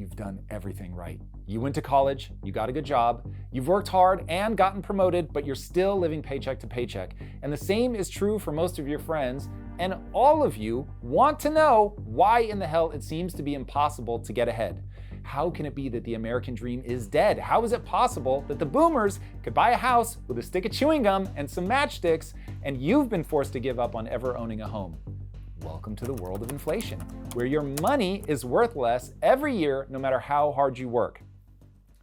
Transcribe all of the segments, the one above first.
you've done everything right. You went to college, you got a good job, you've worked hard and gotten promoted, but you're still living paycheck to paycheck. And the same is true for most of your friends, and all of you want to know why in the hell it seems to be impossible to get ahead. How can it be that the American dream is dead? How is it possible that the boomers could buy a house with a stick of chewing gum and some matchsticks, and you've been forced to give up on ever owning a home? Welcome to the world of inflation, where your money is worth less every year, no matter how hard you work.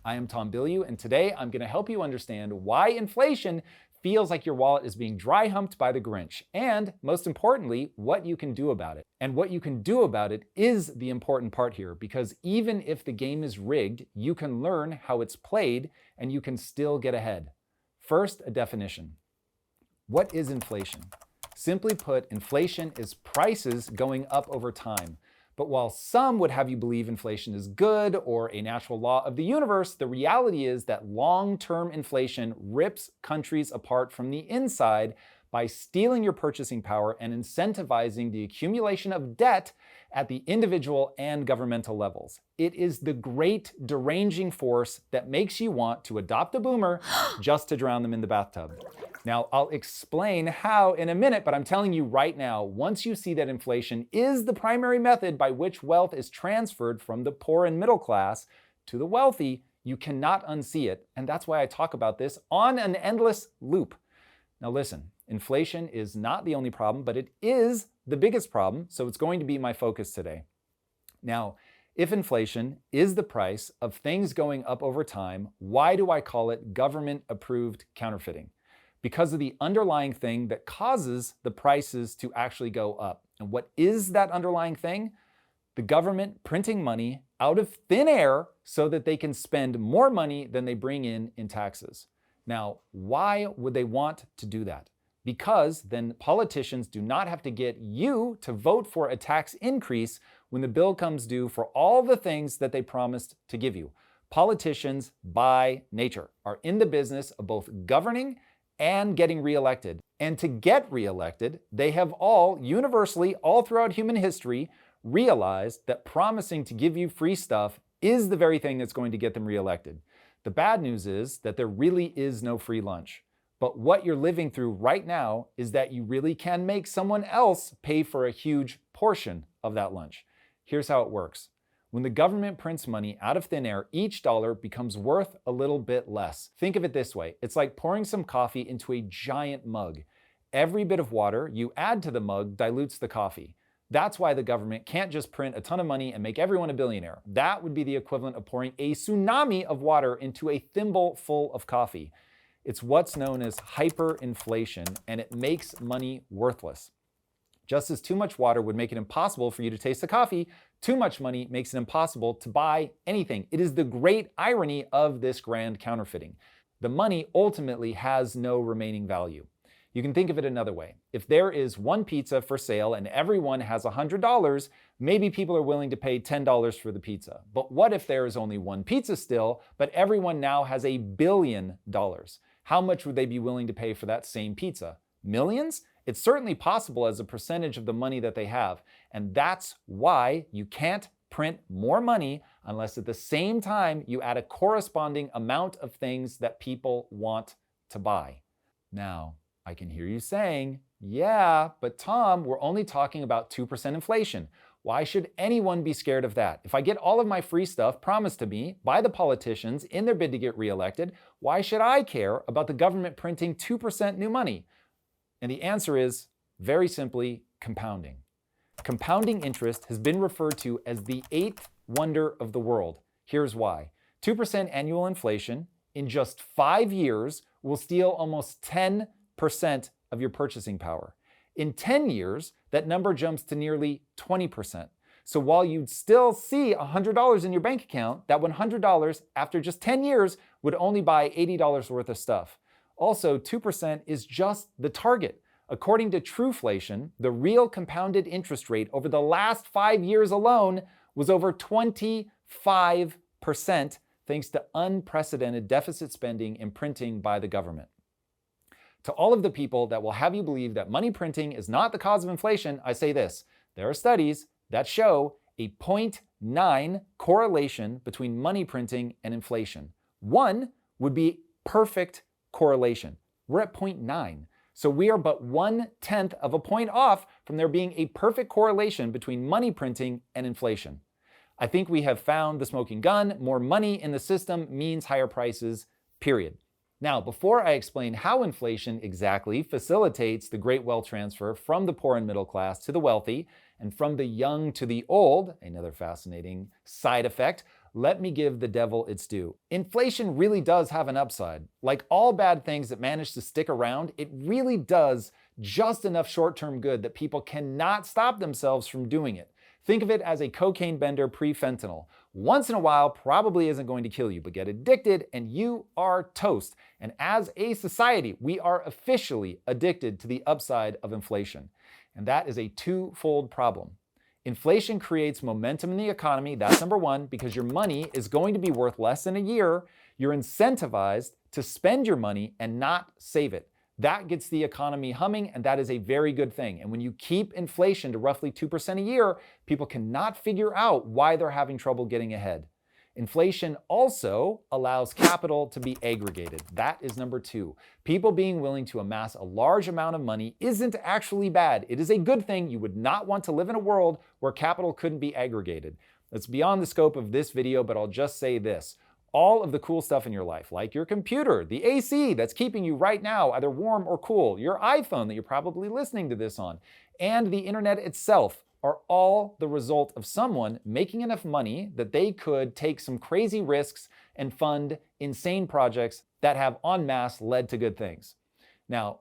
I am Tom Bilyeu, and today I'm going to help you understand why inflation feels like your wallet is being dry humped by the Grinch, and most importantly, what you can do about it. And what you can do about it is the important part here, because even if the game is rigged, you can learn how it's played and you can still get ahead. First, a definition. What is inflation? Simply put, inflation is prices going up over time. But while some would have you believe inflation is good or a natural law of the universe, the reality is that long-term inflation rips countries apart from the inside by stealing your purchasing power and incentivizing the accumulation of debt at the individual and governmental levels. It is the great deranging force that makes you want to adopt a boomer just to drown them in the bathtub. Now, I'll explain how in a minute, but I'm telling you right now, once you see that inflation is the primary method by which wealth is transferred from the poor and middle class to the wealthy, you cannot unsee it. And that's why I talk about this on an endless loop. Now listen, inflation is not the only problem, but it is the biggest problem, so it's going to be my focus today. Now, if inflation is the price of things going up over time, why do I call it government-approved counterfeiting? Because of the underlying thing that causes the prices to actually go up. And what is that underlying thing? The government printing money out of thin air so that they can spend more money than they bring in taxes. Now, why would they want to do that? Because then politicians do not have to get you to vote for a tax increase when the bill comes due for all the things that they promised to give you. Politicians, by nature, are in the business of both governing and getting reelected. And to get reelected, they have all universally, all throughout human history, realized that promising to give you free stuff is the very thing that's going to get them reelected. The bad news is that there really is no free lunch. But what you're living through right now is that you really can make someone else pay for a huge portion of that lunch. Here's how it works. When the government prints money out of thin air, each dollar becomes worth a little bit less. Think of it this way. It's like pouring some coffee into a giant mug. Every bit of water you add to the mug dilutes the coffee. That's why the government can't just print a ton of money and make everyone a billionaire. That would be the equivalent of pouring a tsunami of water into a thimble full of coffee. It's what's known as hyperinflation, and it makes money worthless. Just as too much water would make it impossible for you to taste the coffee, too much money makes it impossible to buy anything. It is the great irony of this grand counterfeiting. The money ultimately has no remaining value. You can think of it another way. If there is one pizza for sale and everyone has $100, maybe people are willing to pay $10 for the pizza. But what if there is only one pizza still, but everyone now has $1 billion? How much would they be willing to pay for that same pizza? Millions? It's certainly possible as a percentage of the money that they have. And that's why you can't print more money unless at the same time you add a corresponding amount of things that people want to buy. Now, I can hear you saying, yeah, but Tom, we're only talking about 2% inflation. Why should anyone be scared of that? If I get all of my free stuff promised to me by the politicians in their bid to get reelected, why should I care about the government printing 2% new money? And the answer is, very simply, compounding. Compounding interest has been referred to as the eighth wonder of the world. Here's why. 2% annual inflation in just 5 years will steal almost 10% of your purchasing power. In 10 years, that number jumps to nearly 20%. So while you'd still see $100 in your bank account, that $100 after just 10 years would only buy $80 worth of stuff. Also, 2% is just the target. According to Trueflation, the real compounded interest rate over the last 5 years alone was over 25%, thanks to unprecedented deficit spending and printing by the government. To all of the people that will have you believe that money printing is not the cause of inflation, I say this: there are studies that show a 0.9 correlation between money printing and inflation. 1 would be perfect correlation. We're at 0.9. So we are but 1/10 of a point off from there being a perfect correlation between money printing and inflation. I think we have found the smoking gun. More money in the system means higher prices, period. Now, before I explain how inflation exactly facilitates the great wealth transfer from the poor and middle class to the wealthy, and from the young to the old, another fascinating side effect, let me give the devil its due. Inflation really does have an upside. Like all bad things that manage to stick around, it really does just enough short-term good that people cannot stop themselves from doing it. Think of it as a cocaine bender pre-fentanyl. Once in a while probably isn't going to kill you, but get addicted and you are toast. And as a society, we are officially addicted to the upside of inflation. And that is a twofold problem. Inflation creates momentum in the economy, that's number one, because your money is going to be worth less in a year. You're incentivized to spend your money and not save it. That gets the economy humming, and that is a very good thing. And when you keep inflation to roughly 2% a year, people cannot figure out why they're having trouble getting ahead. Inflation also allows capital to be aggregated. That is number two. People being willing to amass a large amount of money isn't actually bad. It is a good thing. You would not want to live in a world where capital couldn't be aggregated. That's beyond the scope of this video, but I'll just say this. All of the cool stuff in your life, like your computer, the AC that's keeping you right now either warm or cool, your iPhone that you're probably listening to this on, and the internet itself, are all the result of someone making enough money that they could take some crazy risks and fund insane projects that have en masse led to good things. Now,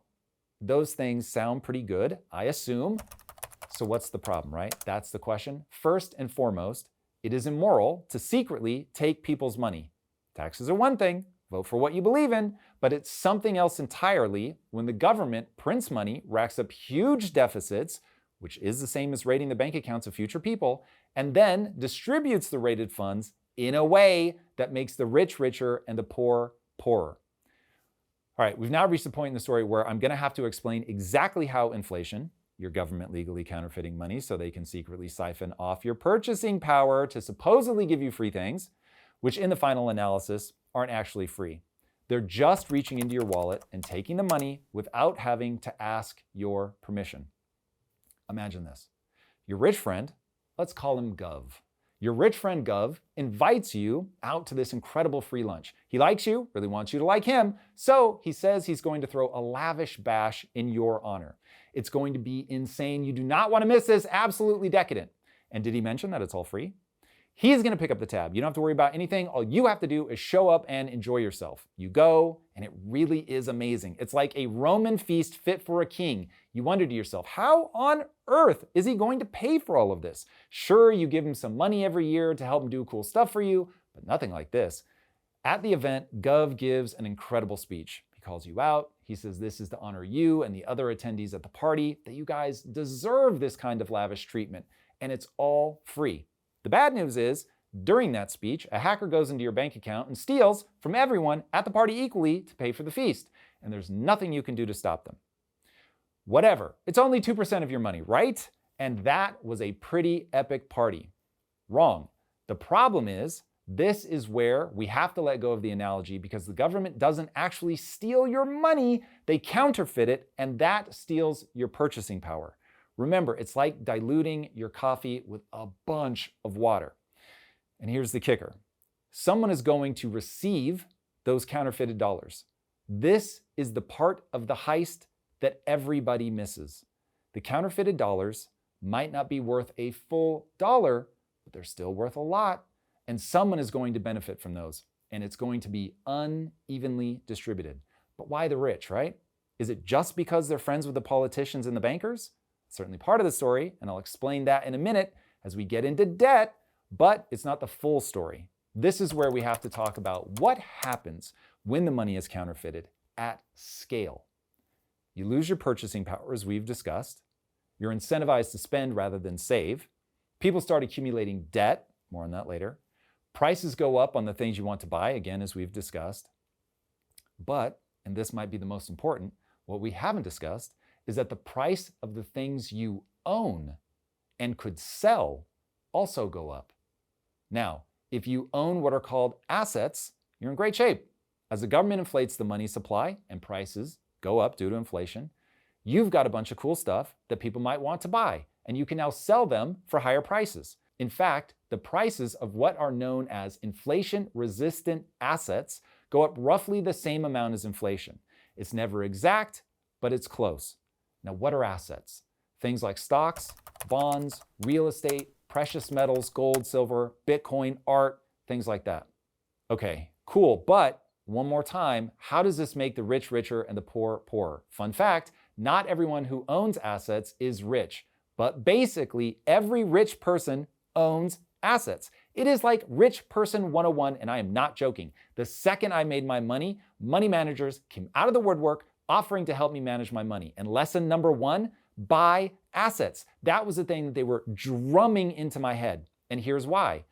those things sound pretty good, I assume. So what's the problem, right? That's the question. First and foremost, it is immoral to secretly take people's money. Taxes are one thing, vote for what you believe in, but it's something else entirely when the government prints money, racks up huge deficits, which is the same as raiding the bank accounts of future people, and then distributes the raided funds in a way that makes the rich richer and the poor poorer. All right, we've now reached the point in the story where I'm going to have to explain exactly how inflation, your government legally counterfeiting money so they can secretly siphon off your purchasing power to supposedly give you free things, which in the final analysis aren't actually free. They're just reaching into your wallet and taking the money without having to ask your permission. Imagine this. Your rich friend, let's call him Gov. Your rich friend Gov invites you out to this incredible free lunch. He likes you, really wants you to like him, so he says he's going to throw a lavish bash in your honor. It's going to be insane. You do not want to miss this. Absolutely decadent. And did he mention that it's all free? He's going to pick up the tab. You don't have to worry about anything. All you have to do is show up and enjoy yourself. You go, and it really is amazing. It's like a Roman feast fit for a king. You wonder to yourself, how on earth is he going to pay for all of this? Sure, you give him some money every year to help him do cool stuff for you, but nothing like this. At the event, Gov gives an incredible speech. He calls you out. He says this is to honor you and the other attendees at the party, that you guys deserve this kind of lavish treatment, and it's all free. The bad news is, during that speech, a hacker goes into your bank account and steals from everyone at the party equally to pay for the feast, and there's nothing you can do to stop them. Whatever, it's only 2% of your money, right? And that was a pretty epic party. Wrong. The problem is, this is where we have to let go of the analogy because the government doesn't actually steal your money, they counterfeit it, and that steals your purchasing power. Remember, it's like diluting your coffee with a bunch of water. And here's the kicker. Someone is going to receive those counterfeited dollars. This is the part of the heist that everybody misses. The counterfeited dollars might not be worth a full dollar, but they're still worth a lot. And someone is going to benefit from those. And it's going to be unevenly distributed. But why the rich, right? Is it just because they're friends with the politicians and the bankers? Certainly part of the story, and I'll explain that in a minute as we get into debt, but it's not the full story. This is where we have to talk about what happens when the money is counterfeited at scale. You lose your purchasing power, as we've discussed. You're incentivized to spend rather than save. People start accumulating debt, more on that later. Prices go up on the things you want to buy, again, as we've discussed. But, and this might be the most important, what we haven't discussed is that the price of the things you own and could sell also go up. Now, if you own what are called assets, you're in great shape. As the government inflates the money supply and prices go up due to inflation, you've got a bunch of cool stuff that people might want to buy, and you can now sell them for higher prices. In fact, the prices of what are known as inflation-resistant assets go up roughly the same amount as inflation. It's never exact, but it's close. Now, what are assets? Things like stocks, bonds, real estate, precious metals, gold, silver, Bitcoin, art, things like that. Okay, cool, but one more time, how does this make the rich richer and the poor poorer? Fun fact, not everyone who owns assets is rich, but basically every rich person owns assets. It is like Rich Person 101, and I am not joking. The second I made my money, money managers came out of the woodwork offering to help me manage my money. And lesson number one, buy assets. That was the thing that they were drumming into my head. And here's why.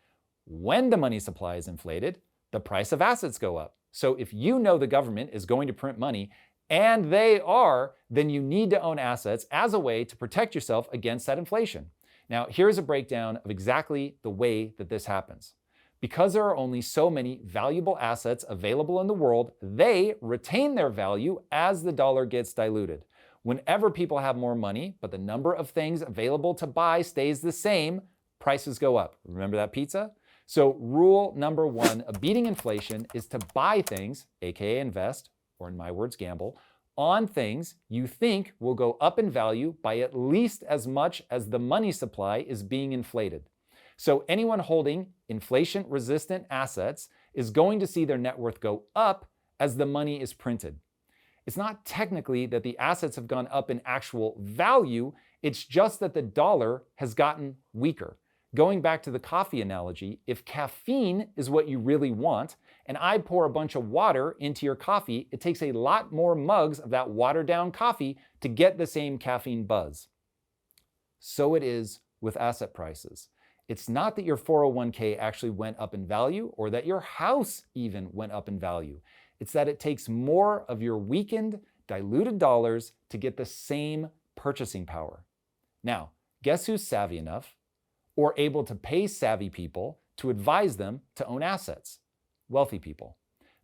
When the money supply is inflated, the price of assets go up. So if you know the government is going to print money, and they are, then you need to own assets as a way to protect yourself against that inflation. Now, here's a breakdown of exactly the way that this happens. Because there are only so many valuable assets available in the world, they retain their value as the dollar gets diluted. Whenever people have more money, but the number of things available to buy stays the same, prices go up. Remember that pizza? So rule number one of beating inflation is to buy things, aka invest, or in my words, gamble, on things you think will go up in value by at least as much as the money supply is being inflated. So anyone holding inflation-resistant assets is going to see their net worth go up as the money is printed. It's not technically that the assets have gone up in actual value, it's just that the dollar has gotten weaker. Going back to the coffee analogy, if caffeine is what you really want, and I pour a bunch of water into your coffee, it takes a lot more mugs of that watered down coffee to get the same caffeine buzz. So it is with asset prices. It's not that your 401k actually went up in value or that your house even went up in value. It's that it takes more of your weakened, diluted dollars to get the same purchasing power. Now, guess who's savvy enough or able to pay savvy people to advise them to own assets? Wealthy people.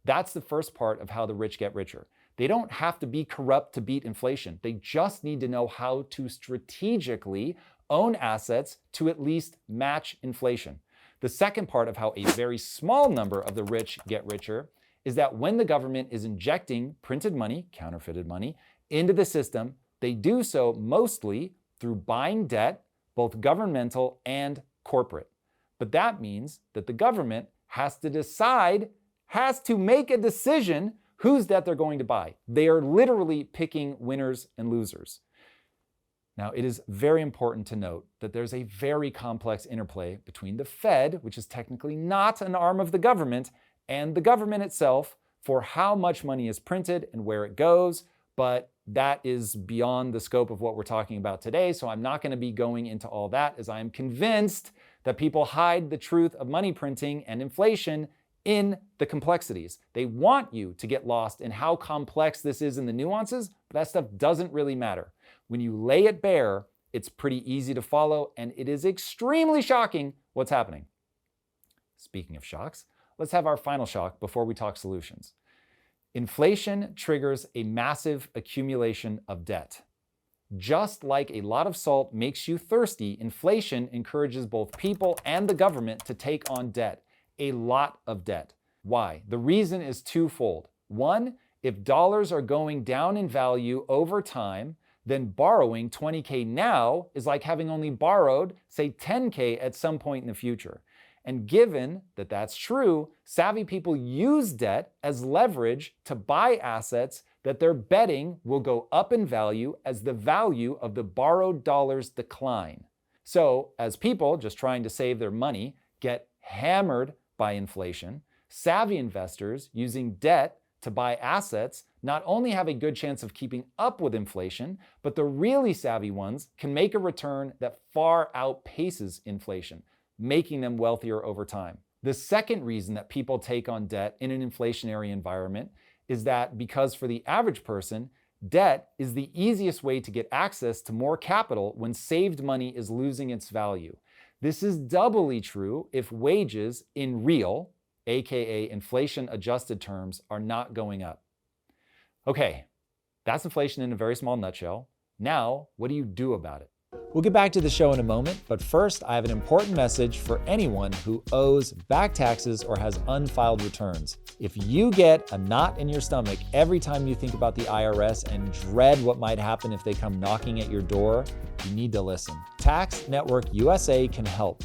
That's the first part of how the rich get richer. They don't have to be corrupt to beat inflation. They just need to know how to strategically own assets to at least match inflation. The second part of how a very small number of the rich get richer is that when the government is injecting printed money, counterfeited money, into the system, they do so mostly through buying debt, both governmental and corporate. But that means that the government has to make a decision whose debt they're going to buy. They are literally picking winners and losers. Now, it is very important to note that there's a very complex interplay between the Fed, which is technically not an arm of the government, and the government itself for how much money is printed and where it goes, but that is beyond the scope of what we're talking about today, so I'm not going to be going into all that, as I am convinced that people hide the truth of money printing and inflation in the complexities. They want you to get lost in how complex this is in the nuances, but that stuff doesn't really matter. When you lay it bare, it's pretty easy to follow, and it is extremely shocking what's happening. Speaking of shocks, let's have our final shock before we talk solutions. Inflation triggers a massive accumulation of debt. Just like a lot of salt makes you thirsty, inflation encourages both people and the government to take on debt, a lot of debt. Why? The reason is twofold. One, if dollars are going down in value over time, then borrowing 20K now is like having only borrowed, say, 10K at some point in the future. And given that that's true, savvy people use debt as leverage to buy assets that they're betting will go up in value as the value of the borrowed dollars decline. So as people just trying to save their money get hammered by inflation, savvy investors using debt to buy assets not only have a good chance of keeping up with inflation, but the really savvy ones can make a return that far outpaces inflation, making them wealthier over time. The second reason that people take on debt in an inflationary environment is that because for the average person, debt is the easiest way to get access to more capital when saved money is losing its value. This is doubly true if wages in real, aka inflation-adjusted terms, are not going up. Okay, that's inflation in a very small nutshell. Now, what do you do about it? We'll get back to the show in a moment, but first, I have an important message for anyone who owes back taxes or has unfiled returns. If you get a knot in your stomach every time you think about the IRS and dread what might happen if they come knocking at your door, you need to listen. Tax Network USA can help.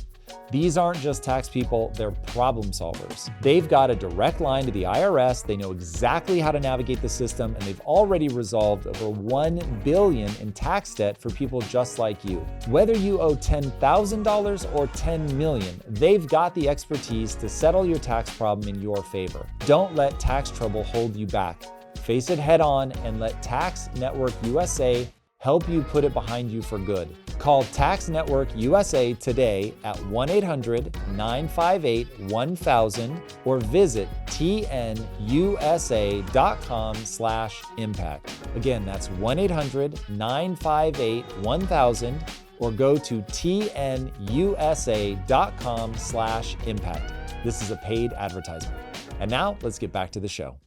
These aren't just tax people, they're problem solvers. They've got a direct line to the IRS, they know exactly how to navigate the system, and they've already resolved over $1 billion in tax debt for people just like you. Whether you owe $10,000 or $10 million, they've got the expertise to settle your tax problem in your favor. Don't let tax trouble hold you back. Face it head on and let Tax Network USA help you put it behind you for good. Call Tax Network USA today at 1-800-958-1000 or visit tnusa.com/impact. Again, that's 1-800-958-1000 or go to tnusa.com/impact. This is a paid advertisement. And now let's get back to the show.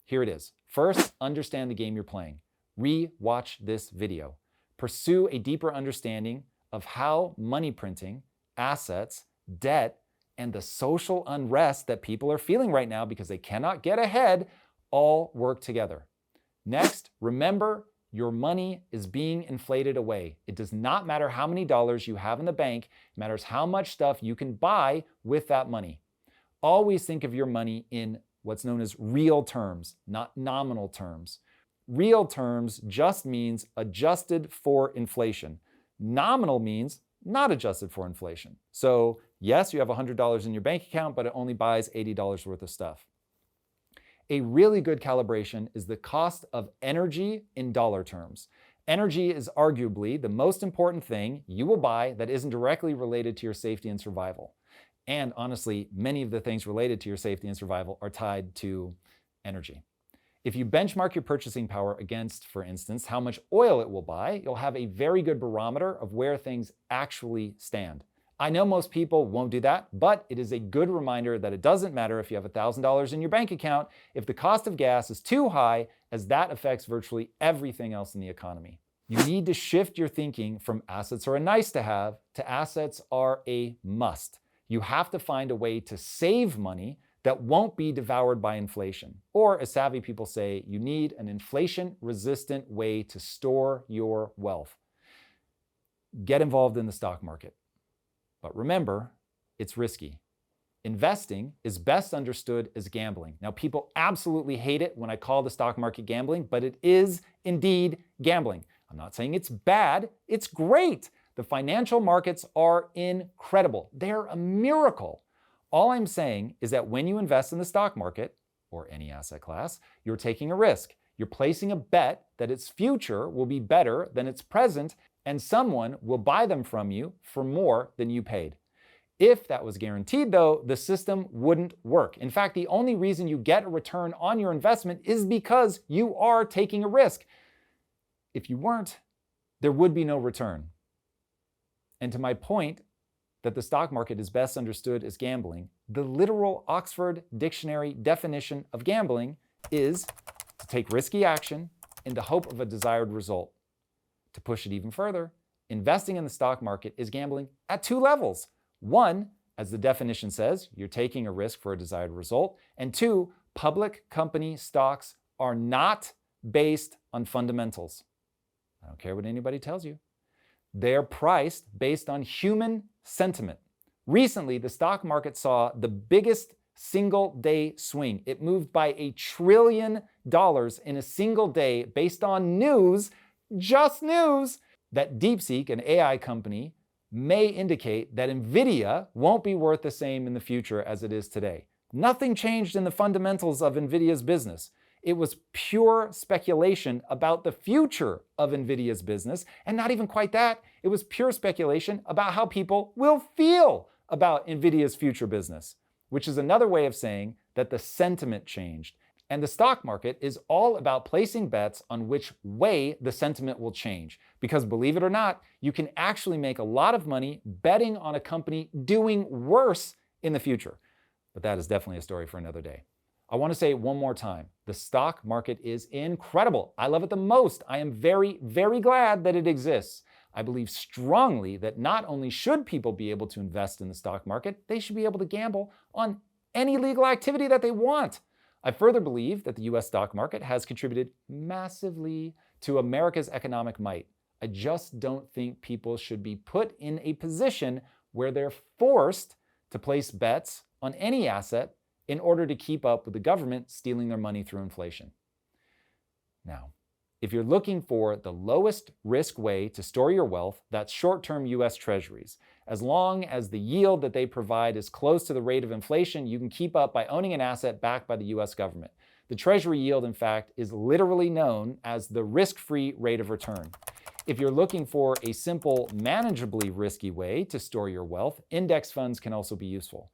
Here it is. First, understand the game you're playing. Re-watch this video. Pursue a deeper understanding of how money printing, assets, debt, and the social unrest that people are feeling right now because they cannot get ahead all work together. Next, remember your money is being inflated away. It does not matter how many dollars you have in the bank, it matters how much stuff you can buy with that money. Always think of your money in what's known as real terms, not nominal terms. Real terms just means adjusted for inflation. Nominal means not adjusted for inflation. So yes, you have $100 in your bank account, but it only buys $80 worth of stuff. A really good calibration is the cost of energy in dollar terms. Energy is arguably the most important thing you will buy that isn't directly related to your safety and survival. And honestly, many of the things related to your safety and survival are tied to energy. If you benchmark your purchasing power against, for instance, how much oil it will buy, you'll have a very good barometer of where things actually stand. I know most people won't do that, but it is a good reminder that it doesn't matter if you have $1,000 in your bank account if the cost of gas is too high, as that affects virtually everything else in the economy. You need to shift your thinking from assets are a nice to have to assets are a must. You have to find a way to save money that won't be devoured by inflation. Or, as savvy people say, you need an inflation-resistant way to store your wealth. Get involved in the stock market. But remember, it's risky. Investing is best understood as gambling. Now, people absolutely hate it when I call the stock market gambling, but it is indeed gambling. I'm not saying it's bad, it's great. The financial markets are incredible. They're a miracle. All I'm saying is that when you invest in the stock market, or any asset class, you're taking a risk. You're placing a bet that its future will be better than its present, and someone will buy them from you for more than you paid. If that was guaranteed, though, the system wouldn't work. In fact, the only reason you get a return on your investment is because you are taking a risk. If you weren't, there would be no return. And to my point, that the stock market is best understood as gambling, the literal Oxford Dictionary definition of gambling is to take risky action in the hope of a desired result. To push it even further, investing in the stock market is gambling at two levels. One, as the definition says, you're taking a risk for a desired result. And two, public company stocks are not based on fundamentals. I don't care what anybody tells you. They're priced based on human sentiment. Recently, the stock market saw the biggest single day swing. It moved by $1 trillion in a single day based on news, just news, that DeepSeek, an AI company, may indicate that NVIDIA won't be worth the same in the future as it is today. Nothing changed in the fundamentals of NVIDIA's business. It was pure speculation about the future of NVIDIA's business, and not even quite that. It was pure speculation about how people will feel about NVIDIA's future business, which is another way of saying that the sentiment changed. And the stock market is all about placing bets on which way the sentiment will change. Because believe it or not, you can actually make a lot of money betting on a company doing worse in the future. But that is definitely a story for another day. I want to say it one more time. The stock market is incredible. I love it the most. I am very, very glad that it exists. I believe strongly that not only should people be able to invest in the stock market, they should be able to gamble on any legal activity that they want. I further believe that the US stock market has contributed massively to America's economic might. I just don't think people should be put in a position where they're forced to place bets on any asset in order to keep up with the government stealing their money through inflation. Now, if you're looking for the lowest risk way to store your wealth, that's short-term US Treasuries. As long as the yield that they provide is close to the rate of inflation, you can keep up by owning an asset backed by the US government. The Treasury yield, in fact, is literally known as the risk-free rate of return. If you're looking for a simple, manageably risky way to store your wealth, index funds can also be useful.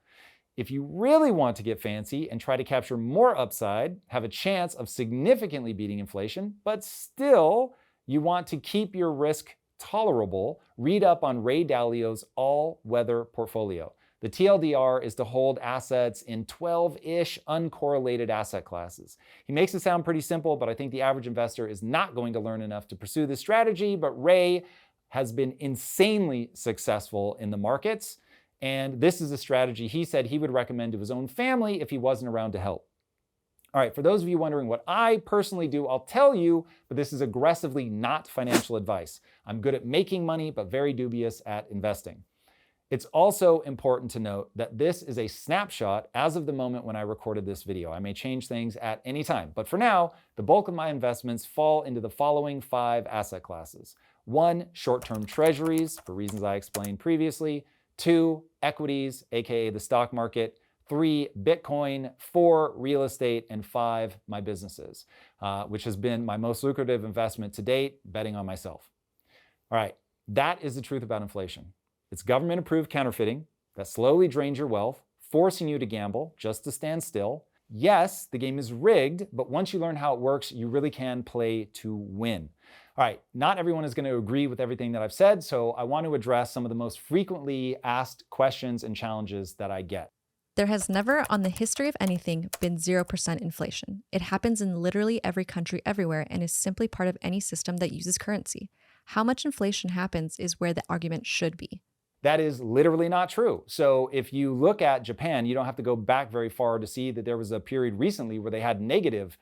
If you really want to get fancy and try to capture more upside, have a chance of significantly beating inflation, but still you want to keep your risk tolerable, read up on Ray Dalio's all-weather portfolio. The TLDR is to hold assets in 12-ish uncorrelated asset classes. He makes it sound pretty simple, but I think the average investor is not going to learn enough to pursue this strategy, but Ray has been insanely successful in the markets. And this is a strategy he said he would recommend to his own family if he wasn't around to help. All right, for those of you wondering what I personally do, I'll tell you, but this is aggressively not financial advice. I'm good at making money, but very dubious at investing. It's also important to note that this is a snapshot as of the moment when I recorded this video. I may change things at any time, but for now, the bulk of my investments fall into the following 5 asset classes. 1, short-term treasuries, for reasons I explained previously. 2, equities, aka the stock market. 3, Bitcoin. 4, real estate. And 5, my businesses, which has been my most lucrative investment to date, betting on myself. All right, that is the truth about inflation. It's government-approved counterfeiting that slowly drains your wealth, forcing you to gamble just to stand still. Yes, the game is rigged, but once you learn how it works, you really can play to win. All right, not everyone is going to agree with everything that I've said, so I want to address some of the most frequently asked questions and challenges that I get. There has never, on the history of anything, been 0% inflation. It happens in literally every country everywhere and is simply part of any system that uses currency. How much inflation happens is where the argument should be. That is literally not true. So if you look at Japan, you don't have to go back very far to see that there was a period recently where they had negative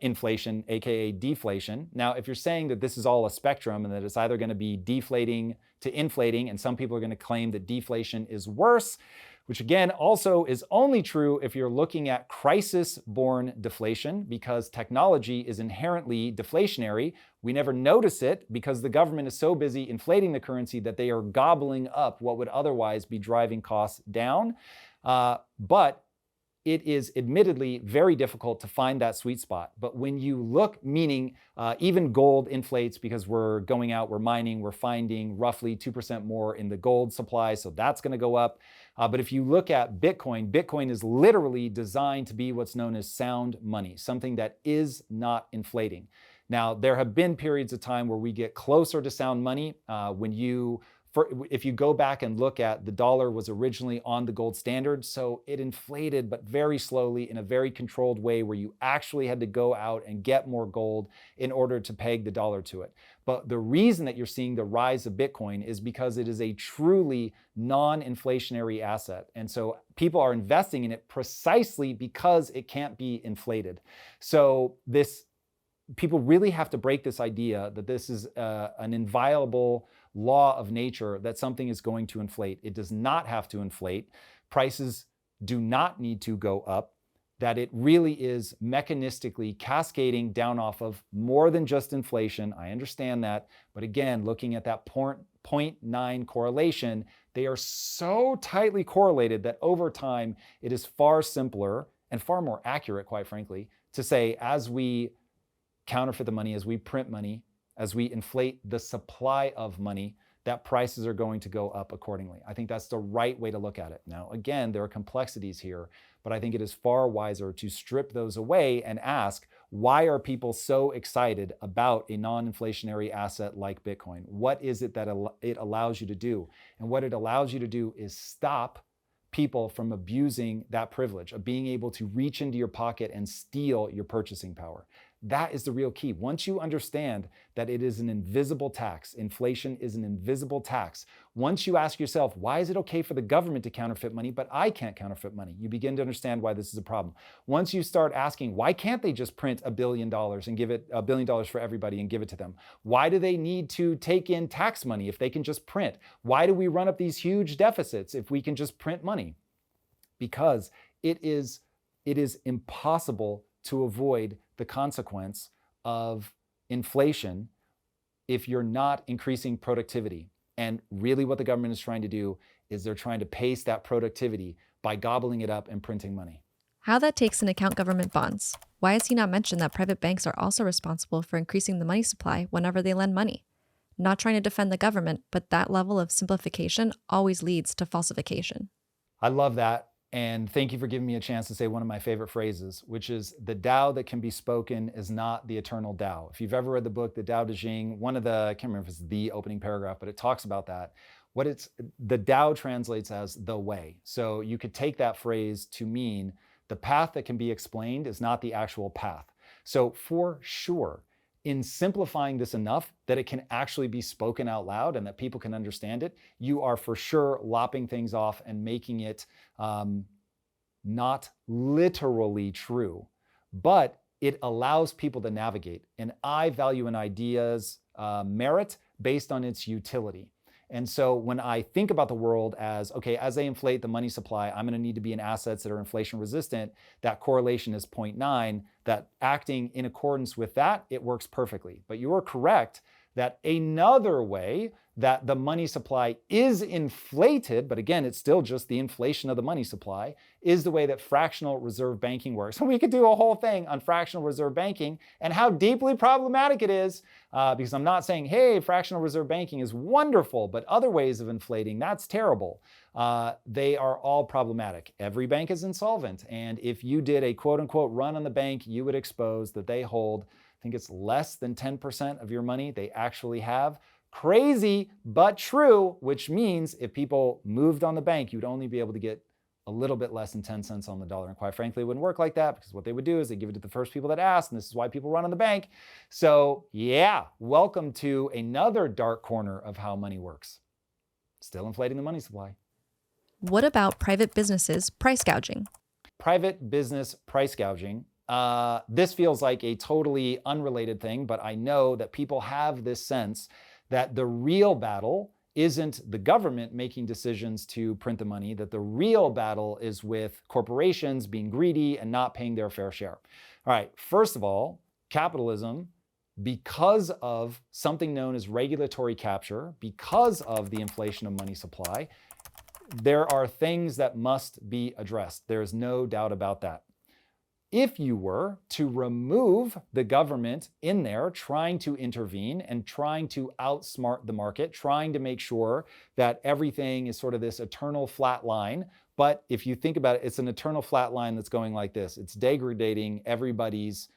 inflation, aka deflation. Now, if you're saying that this is all a spectrum and that it's either going to be deflating to inflating, and some people are going to claim that deflation is worse, which again also is only true if you're looking at crisis-born deflation, because technology is inherently deflationary. We never notice it because the government is so busy inflating the currency that they are gobbling up what would otherwise be driving costs down. But it is admittedly very difficult to find that sweet spot. But when you look, meaning even gold inflates because we're going out, we're mining, we're finding roughly 2% more in the gold supply, so that's going to go up. But if you look at Bitcoin, Bitcoin is literally designed to be what's known as sound money, something that is not inflating. Now, there have been periods of time where we get closer to sound money if you go back and look at the dollar was originally on the gold standard, so it inflated, but very slowly in a very controlled way where you actually had to go out and get more gold in order to peg the dollar to it. But the reason that you're seeing the rise of Bitcoin is because it is a truly non-inflationary asset. And so people are investing in it precisely because it can't be inflated. So people really have to break this idea that this is an inviolable law of nature, that something is going to inflate. It does not have to inflate. Prices do not need to go up, that it really is mechanistically cascading down off of more than just inflation. I understand that. But again, looking at that 0.9 correlation, they are so tightly correlated that over time, it is far simpler and far more accurate, quite frankly, to say as we counterfeit the money, as we print money, as we inflate the supply of money, that prices are going to go up accordingly. I think that's the right way to look at it. Now, again, there are complexities here, but I think it is far wiser to strip those away and ask, why are people so excited about a non-inflationary asset like Bitcoin? What is it that it allows you to do? And what it allows you to do is stop people from abusing that privilege of being able to reach into your pocket and steal your purchasing power. That is the real key. Once you understand that it is an invisible tax, inflation is an invisible tax. Once you ask yourself, why is it okay for the government to counterfeit money, but I can't counterfeit money? You begin to understand why this is a problem. Once you start asking, why can't they just print $1 billion and give it $1 billion for everybody and give it to them? Why do they need to take in tax money if they can just print? Why do we run up these huge deficits if we can just print money? Because it is impossible to avoid the consequence of inflation if you're not increasing productivity. And really what the government is trying to do is they're trying to pace that productivity by gobbling it up and printing money. How that takes into account government bonds. Why has he not mentioned that private banks are also responsible for increasing the money supply whenever they lend money? Not trying to defend the government, but that level of simplification always leads to falsification. I love that. And thank you for giving me a chance to say one of my favorite phrases, which is the Tao that can be spoken is not the eternal Tao. If you've ever read the book, The Tao Te Ching, I can't remember if it's the opening paragraph, but it talks about that. The Tao translates as the way. So you could take that phrase to mean the path that can be explained is not the actual path. So for sure, in simplifying this enough that it can actually be spoken out loud and that people can understand it, you are for sure lopping things off and making it not literally true, but it allows people to navigate. And I value an idea's merit based on its utility. And so when I think about the world as, okay, as they inflate the money supply, I'm going to need to be in assets that are inflation resistant. That correlation is 0.9, that acting in accordance with that, it works perfectly. But you are correct that another way that the money supply is inflated, but again, it's still just the inflation of the money supply, is the way that fractional reserve banking works. And we could do a whole thing on fractional reserve banking and how deeply problematic it is, because I'm not saying, hey, fractional reserve banking is wonderful, but other ways of inflating, that's terrible. They are all problematic. Every bank is insolvent. And if you did a quote unquote run on the bank, you would expose that they hold, I think it's less than 10% of your money they actually have. Crazy, but true, which means if people moved on the bank, you'd only be able to get a little bit less than 10 cents on the dollar. And quite frankly, it wouldn't work like that, because what they would do is they give it to the first people that asked, and this is why people run on the bank. So yeah, welcome to another dark corner of how money works. Still inflating the money supply. What about private businesses price gouging? Private business price gouging. This feels like a totally unrelated thing, but I know that people have this sense that the real battle isn't the government making decisions to print the money, that the real battle is with corporations being greedy and not paying their fair share. All right, first of all, capitalism, because of something known as regulatory capture, because of the inflation of money supply, there are things that must be addressed. There is no doubt about that. If you were to remove the government in there trying to intervene and trying to outsmart the market, trying to make sure that everything is sort of this eternal flat line, but if you think about it, it's an eternal flat line that's going like this. It's degrading everybody's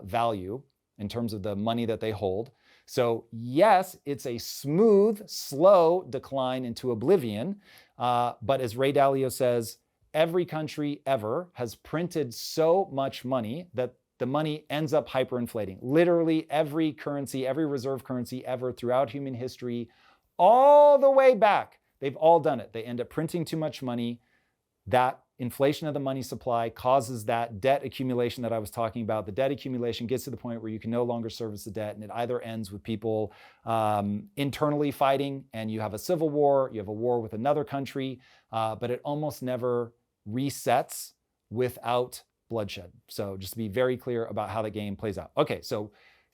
value in terms of the money that they hold. So yes, it's a smooth, slow decline into oblivion, but as Ray Dalio says, every country ever has printed so much money that the money ends up hyperinflating. Literally every currency, every reserve currency ever throughout human history, all the way back, they've all done it. They end up printing too much money. That inflation of the money supply causes that debt accumulation that I was talking about. The debt accumulation gets to the point where you can no longer service the debt, and it either ends with people internally fighting, and you have a civil war, you have a war with another country, but it almost never resets without bloodshed. So just to be very clear about how the game plays out. Okay, so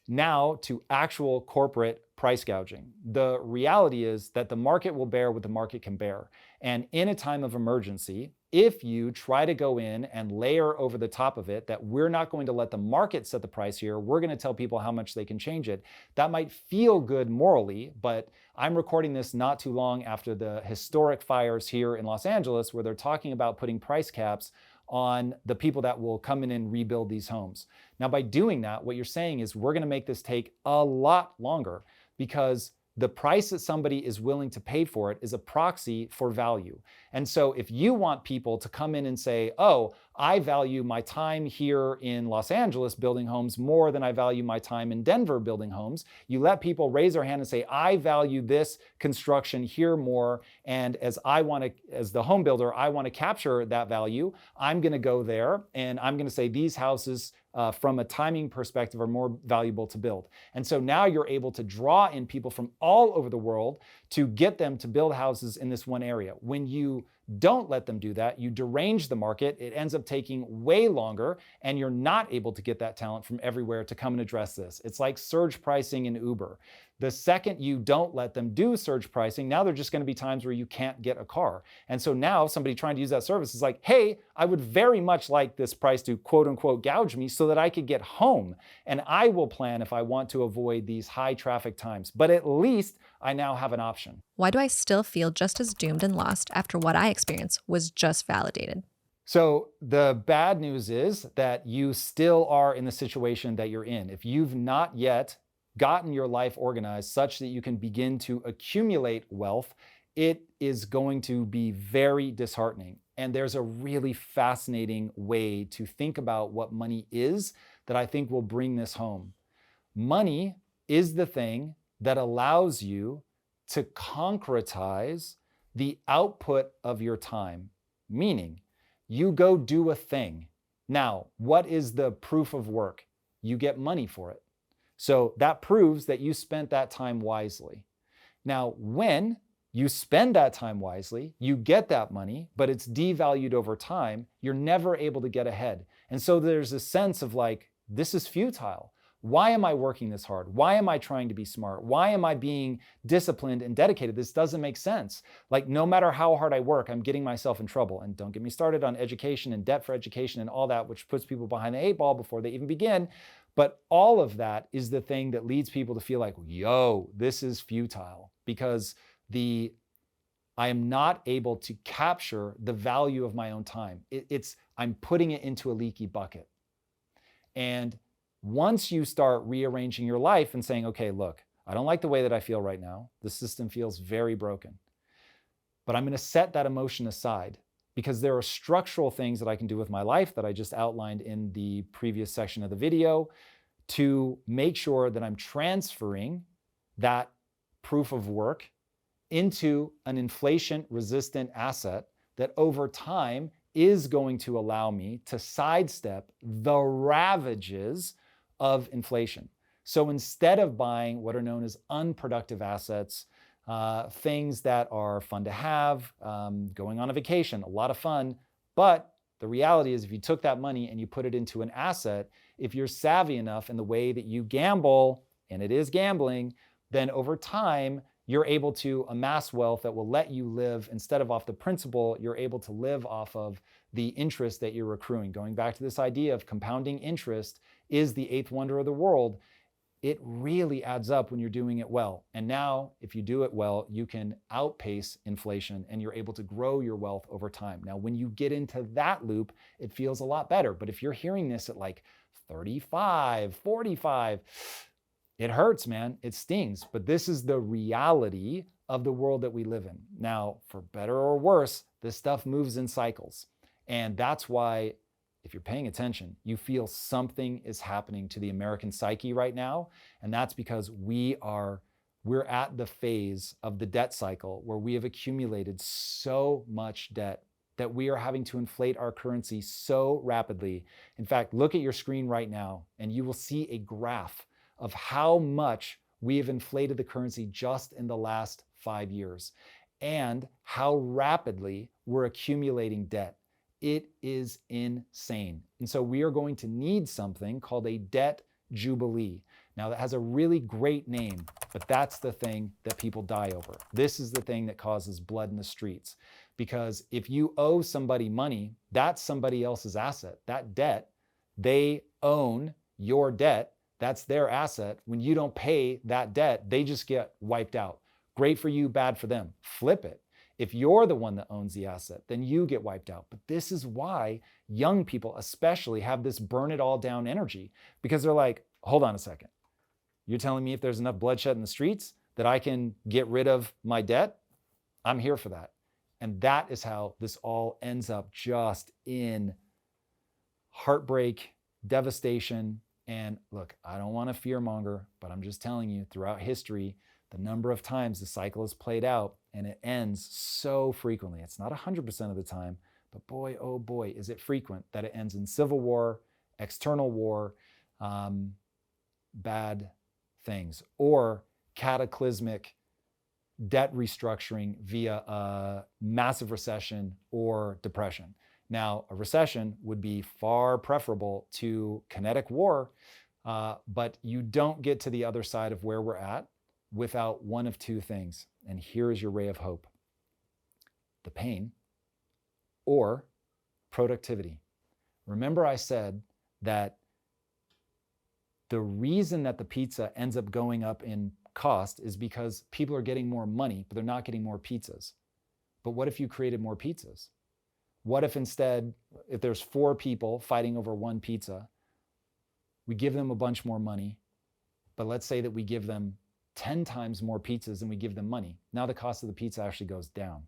Now to actual corporate price gouging. The reality is that the market will bear what the market can bear. And in a time of emergency, if you try to go in and layer over the top of it that we're not going to let the market set the price here, we're going to tell people how much they can change it. That might feel good morally, but I'm recording this not too long after the historic fires here in Los Angeles, where they're talking about putting price caps on the people that will come in and rebuild these homes. Now, by doing that, what you're saying is we're going to make this take a lot longer, because the price that somebody is willing to pay for it is a proxy for value. And so if you want people to come in and say, oh, I value my time here in Los Angeles building homes more than I value my time in Denver building homes, you let people raise their hand and say, I value this construction here more. And as the home builder, I want to capture that value. I'm going to go there and I'm going to say these houses from a timing perspective are more valuable to build. And so now you're able to draw in people from all over the world to get them to build houses in this one area. When you don't let them do that, you derange the market. It ends up taking way longer, and you're not able to get that talent from everywhere to come and address this. It's like surge pricing in Uber. The second you don't let them do surge pricing, now there are just going to be times where you can't get a car. And so now somebody trying to use that service is like, hey, I would very much like this price to quote unquote gouge me so that I could get home. And I will plan if I want to avoid these high traffic times. But at least I now have an option. Why do I still feel just as doomed and lost after what I experienced was just validated? So the bad news is that you still are in the situation that you're in. If you've not yet gotten your life organized such that you can begin to accumulate wealth, it is going to be very disheartening. And there's a really fascinating way to think about what money is that I think will bring this home. Money is the thing that allows you to concretize the output of your time, meaning you go do a thing. Now, what is the proof of work? You get money for it. So that proves that you spent that time wisely. Now, when you spend that time wisely, you get that money, but it's devalued over time, you're never able to get ahead. And so there's a sense of like, this is futile. Why am I working this hard? Why am I trying to be smart? Why am I being disciplined and dedicated? This doesn't make sense. Like, no matter how hard I work, I'm getting myself in trouble. And don't get me started on education and debt for education and all that, which puts people behind the eight ball before they even begin. But all of that is the thing that leads people to feel like, yo, this is futile, because I am not able to capture the value of my own time. I'm putting it into a leaky bucket. And once you start rearranging your life and saying, okay, look, I don't like the way that I feel right now. The system feels very broken. But I'm going to set that emotion aside, because there are structural things that I can do with my life that I just outlined in the previous section of the video to make sure that I'm transferring that proof of work into an inflation-resistant asset that over time is going to allow me to sidestep the ravages of inflation. So instead of buying what are known as unproductive assets, things that are fun to have, going on a vacation, a lot of fun, but the reality is if you took that money and you put it into an asset, if you're savvy enough in the way that you gamble, and it is gambling, then over time, you're able to amass wealth that will let you live, instead of off the principal, you're able to live off of the interest that you're accruing. Going back to this idea of compounding interest is the eighth wonder of the world. It really adds up when you're doing it well. And now, if you do it well, you can outpace inflation and you're able to grow your wealth over time. Now, when you get into that loop, it feels a lot better. But if you're hearing this at like 35, 45, it hurts, man. It stings. But this is the reality of the world that we live in. Now, for better or worse, this stuff moves in cycles. And that's why, if you're paying attention, you feel something is happening to the American psyche right now. And that's because we're at the phase of the debt cycle where we have accumulated so much debt that we are having to inflate our currency so rapidly. In fact, look at your screen right now, and you will see a graph of how much we have inflated the currency just in the last 5 years and how rapidly we're accumulating debt. It is insane. And so we are going to need something called a debt jubilee. Now, that has a really great name, but that's the thing that people die over. This is the thing that causes blood in the streets. Because if you owe somebody money, that's somebody else's asset. That debt, they own your debt. That's their asset. When you don't pay that debt, they just get wiped out. Great for you, bad for them. Flip it. If you're the one that owns the asset, then you get wiped out. But this is why young people especially have this burn it all down energy, because they're like, hold on a second. You're telling me if there's enough bloodshed in the streets that I can get rid of my debt? I'm here for that. And that is how this all ends up, just in heartbreak, devastation. And look, I don't want to fearmonger, but I'm just telling you, throughout history, the number of times the cycle is played out, and it ends so frequently. It's not 100% of the time, but boy, oh boy, is it frequent that it ends in civil war, external war, bad things, or cataclysmic debt restructuring via a massive recession or depression. Now, a recession would be far preferable to kinetic war, but you don't get to the other side of where we're at without one of two things. And here is your ray of hope: the pain or productivity. Remember, I said that the reason that the pizza ends up going up in cost is because people are getting more money, but they're not getting more pizzas. But what if you created more pizzas? What if instead, if there's 4 people fighting over one pizza, we give them a bunch more money, but let's say that we give them 10 times more pizzas than we give them money. Now the cost of the pizza actually goes down.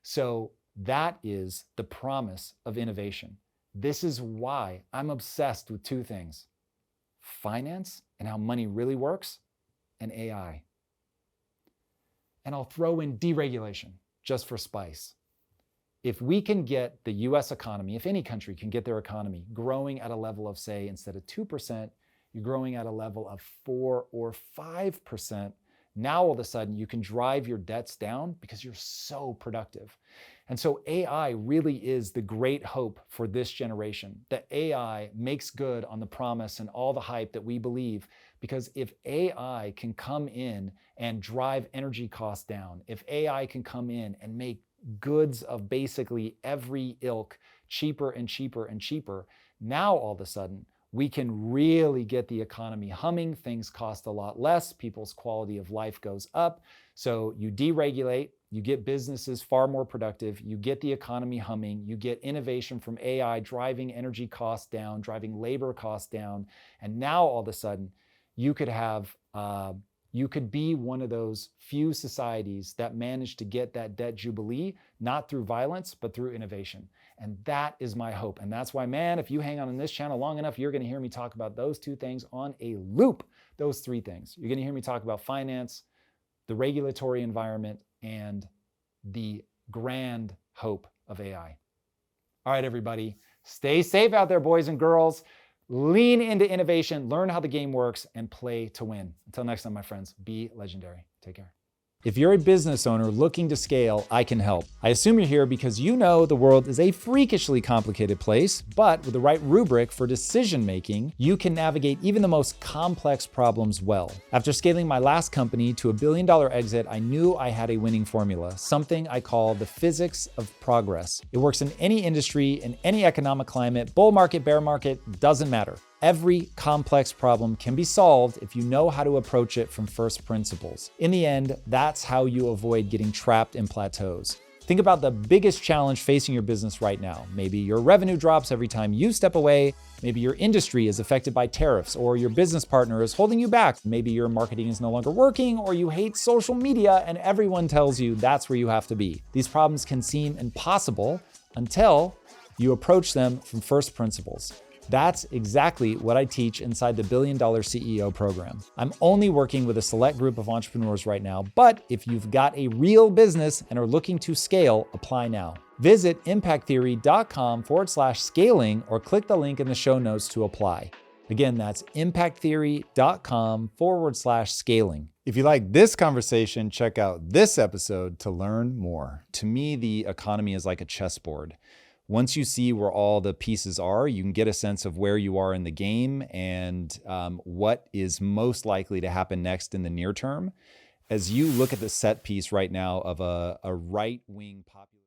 So that is the promise of innovation. This is why I'm obsessed with 2 things: finance and how money really works, and AI. And I'll throw in deregulation just for spice. If we can get the US economy, if any country can get their economy growing at a level of, say, instead of 2%, you're growing at a level of 4 or 5%, now all of a sudden you can drive your debts down because you're so productive. And so AI really is the great hope for this generation, that AI makes good on the promise and all the hype that we believe. Because if AI can come in and drive energy costs down, if AI can come in and make goods of basically every ilk cheaper and cheaper and cheaper, now all of a sudden we can really get the economy humming. Things cost a lot less. People's quality of life goes up. So you deregulate, you get businesses far more productive, you get the economy humming, you get innovation from AI driving energy costs down, driving labor costs down. And now all of a sudden you could have, you could be one of those few societies that managed to get that debt jubilee, not through violence, but through innovation. And that is my hope. And that's why, man, if you hang on this channel long enough, you're going to hear me talk about those 2 things on a loop. Those 3 things. You're going to hear me talk about finance, the regulatory environment, and the grand hope of AI. All right, everybody, stay safe out there, boys and girls. Lean into innovation, learn how the game works, and play to win. Until next time, my friends, be legendary. Take care. If you're a business owner looking to scale, I can help. I assume you're here because you know the world is a freakishly complicated place, but with the right rubric for decision making, you can navigate even the most complex problems well. After scaling my last company to $1 billion exit, I knew I had a winning formula, something I call the physics of progress. It works in any industry, in any economic climate, bull market, bear market, doesn't matter. Every complex problem can be solved if you know how to approach it from first principles. In the end, that's how you avoid getting trapped in plateaus. Think about the biggest challenge facing your business right now. Maybe your revenue drops every time you step away. Maybe your industry is affected by tariffs, or your business partner is holding you back. Maybe your marketing is no longer working, or you hate social media and everyone tells you that's where you have to be. These problems can seem impossible until you approach them from first principles. That's exactly what I teach inside the $1 Billion CEO program. I'm only working with a select group of entrepreneurs right now, but if you've got a real business and are looking to scale, apply now. Visit impacttheory.com/scaling or click the link in the show notes to apply. Again, that's impacttheory.com/scaling. If you like this conversation, check out this episode to learn more. To me, the economy is like a chessboard. Once you see where all the pieces are, you can get a sense of where you are in the game and what is most likely to happen next in the near term. As you look at the set piece right now of a right-wing populist